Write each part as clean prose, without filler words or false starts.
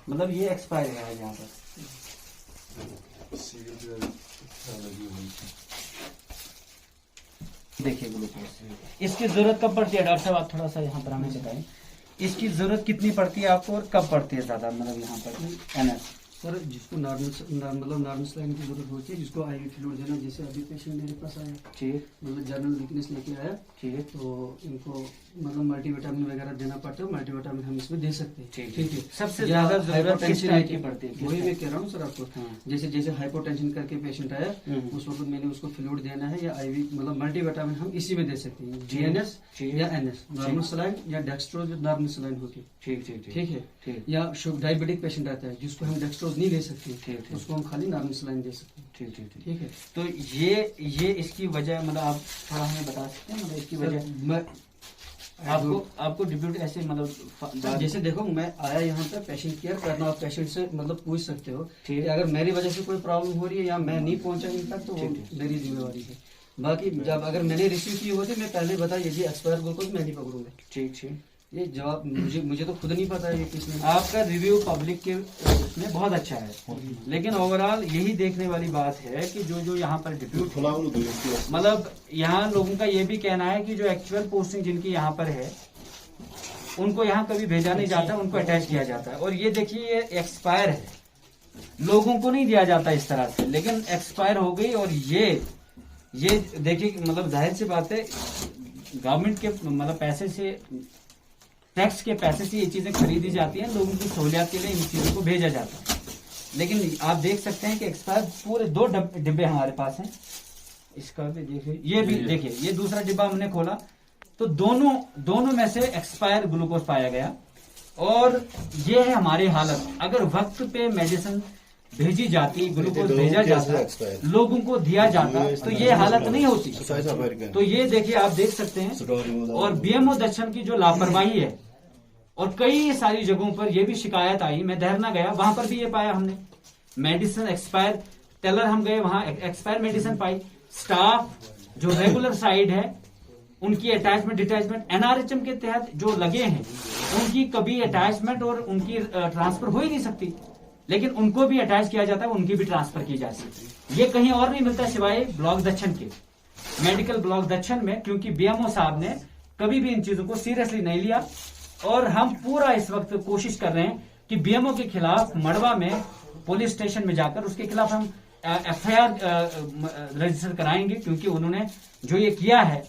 मतलब ये एक्सपायर है यहाँ पर। देखिए ग्लूकोज, इसकी जरूरत कब पड़ती है डॉक्टर साहब, आप थोड़ा सा यहाँ पर हमें बताएं, इसकी जरूरत कितनी पड़ती है आपको और कब पड़ती है ज्यादा, मतलब यहाँ पर एनएस? सर जिसको नॉर्मल स्लाइन की जरूरत होती है, जिसको आईवी फ्लूइड देना, जैसे अभी पेशेंट मेरे पास आया, ठीक, मतलब जनरल वीकनेस लेके आया, ठीक, तो इनको मतलब मल्टीविटामिन वगैरह देना पड़ता है, मल्टीविटामिन हम इसमें दे सकते हैं, ठीक है। सबसे ज्यादा जरूरत किस टाइप की पड़ती है? वही मैं कह रहा हूँ सर आपको, जैसे जैसे हाइपोटेंशन करके पेशेंट आया, उस वक्त मैंने उसको फ्लूइड देना है, या आईवी मतलब मल्टीविटामिन हम इसी में दे सकते हैं, जीएनएस या एनएस, नॉर्मल सलाइन या डेक्सट्रोज नॉर्मल सलाइन होती है, ठीक है, या डायबिटिक पेशेंट आता है जिसको हम डेक्सट्रोज नहीं दे सकते, ठीक, उसको हम खाली नॉर्मल सलाइन दे सकते हैं, ठीक है। तो ये इसकी वजह मतलब आप थोड़ा हमें बता सकते हैं, मतलब इसकी वजह? मैं आपको डिप्यूट ऐसे मतलब जैसे देखो, मैं आया यहाँ पे पेशेंट केयर करना, आप पेशेंट से मतलब पूछ सकते हो कि अगर मेरी वजह से कोई प्रॉब्लम हो रही है या मैं नहीं पहुंचा इन तक, तो मेरी जिम्मेवारी है। बाकी जब अगर मैंने रिसीव किए होते, मैं पहले बता ये एक्सपायर ग्लूकोज मैं नहीं पकड़ूंगा, ठीक, ये जवाब मुझे तो खुद नहीं पता है ये किसने। आपका रिव्यू पब्लिक के में बहुत अच्छा है, लेकिन ओवरऑल यही देखने वाली बात है कि जो यहाँ पर डिप्यूट, मतलब यहाँ लोगों का ये भी कहना है कि जो एक्चुअल पोस्टिंग जिनकी यहाँ पर है उनको यहाँ कभी भेजा नहीं जाता, उनको अटैच किया जाता है। और ये देखिए ये एक्सपायर है, लोगों को नहीं दिया जाता इस तरह से, लेकिन एक्सपायर हो गई। और ये देखिए मतलब जाहिर सी बात है, गवर्नमेंट के मतलब पैसे से, टैक्स के पैसे से ये चीजें खरीदी जाती हैं, लोगों की सहूलियत के लिए इन चीजों को भेजा जाता है। लेकिन आप देख सकते हैं कि एक्सपायर पूरे 2 डिब्बे हमारे पास हैं। इसका भी देखिए, ये भी देखिए, ये दूसरा डिब्बा हमने खोला तो दोनों में से एक्सपायर ग्लूकोज पाया गया। और ये है हमारी हालत। अगर वक्त पे मेडिसिन भेजी जाती, ग्लूकोज भेजा जाता, लोगों को दिया जाता, तो ये हालत नहीं होती। तो ये देखिए, आप देख सकते हैं। और बीएमओ दक्षिण की जो लापरवाही है, और कई सारी जगहों पर ये भी शिकायत आई, मैं देहरना गया, वहां पर भी ये पाया हमने, मेडिसिन एक्सपायर। टेलर हम गए, वहां एक्सपायर मेडिसिन पाई। स्टाफ जो रेगुलर साइड है, उनकी अटैचमेंट डिटैचमेंट एनआरएचएम के तहत जो लगे हैं, उनकी कभी अटैचमेंट और उनकी ट्रांसफर हो ही नहीं सकती, लेकिन उनको भी अटैच किया जाता है, उनकी भी ट्रांसफर की जा सकती। ये कहीं और नहीं मिलता सिवाय ब्लॉक दक्षिण के, मेडिकल ब्लॉक दक्षिण में, क्योंकि बीएमओ साहब ने कभी भी इन चीजों को सीरियसली नहीं लिया। और हम पूरा इस वक्त कोशिश कर रहे हैं कि बीएमओ के खिलाफ मड़वा में पुलिस स्टेशन में जाकर उसके खिलाफ हम एफआईआर रजिस्टर कराएंगे, क्योंकि उन्होंने जो ये किया है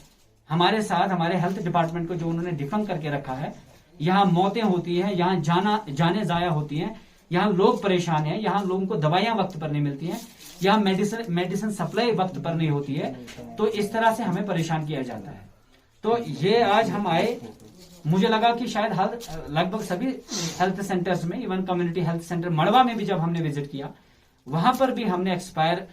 हमारे साथ, हमारे हेल्थ डिपार्टमेंट को जो उन्होंने डिफंग करके रखा है। यहाँ मौतें होती हैं, यहाँ जाने जाया होती हैं, यहाँ लोग परेशान हैं, यहाँ लोगों को दवाइयां वक्त पर नहीं मिलती हैं, यहाँ मेडिसिन सप्लाई वक्त पर नहीं होती है। तो इस तरह से हमें परेशान किया जाता है। तो ये आज हम आए, मुझे लगा कि शायद लगभग सभी हेल्थ सेंटर्स में, इवन कम्युनिटी हेल्थ सेंटर मड़वा में भी जब हमने विजिट किया, वहां पर भी हमने एक्सपायर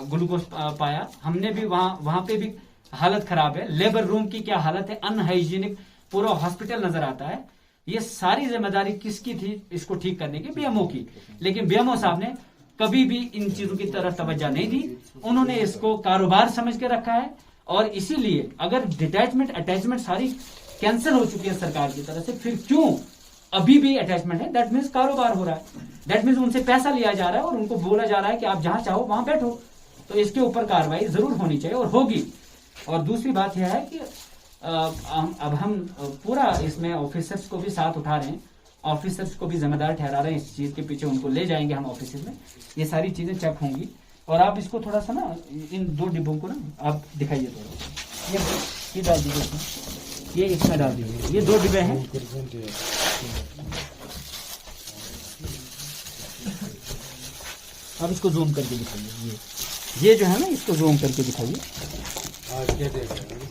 ग्लूकोज पाया। हमने भी वहां पे भी हालत खराब है। लेबर रूम की क्या हालत है, अनहाइजीनिक पूरा हॉस्पिटल नजर आता है। ये सारी जिम्मेदारी किसकी थी इसको ठीक करने की? बीएमओ की। लेकिन बीएमओ साहब ने कभी भी इन चीजों की तरफ तवज्जो नहीं दी, उन्होंने इसको कारोबार समझ के रखा है। और इसीलिए अगर डिटैचमेंट अटैचमेंट सारी कैंसिल हो चुकी है सरकार की तरफ से, फिर क्यों अभी भी अटैचमेंट है? दैट मीन्स कारोबार हो रहा है, दैट मीन्स उनसे पैसा लिया जा रहा है और उनको बोला जा रहा है कि आप जहां चाहो वहां बैठो। तो इसके ऊपर कार्रवाई जरूर होनी चाहिए और होगी। और दूसरी बात यह है कि अब हम पूरा इसमें ऑफिसर्स को भी साथ उठा रहे हैं, ऑफिसर्स को भी जिम्मेदार ठहरा रहे हैं इस चीज के पीछे, उनको ले जाएंगे हम ऑफिस में, ये सारी चीजें चेक होंगी। और आप इसको थोड़ा सा ना, इन 2 डिब्बों को ना आप दिखाइए थोड़ा, ये डाल दीजिए इसमें, ये इसमें डाल दीजिए। ये 2 डिब्बे हैं, अब इसको जूम करके दिखाइए, ये जो है ना, इसको जूम करके दिखाइए। क्या देख रहे हैं?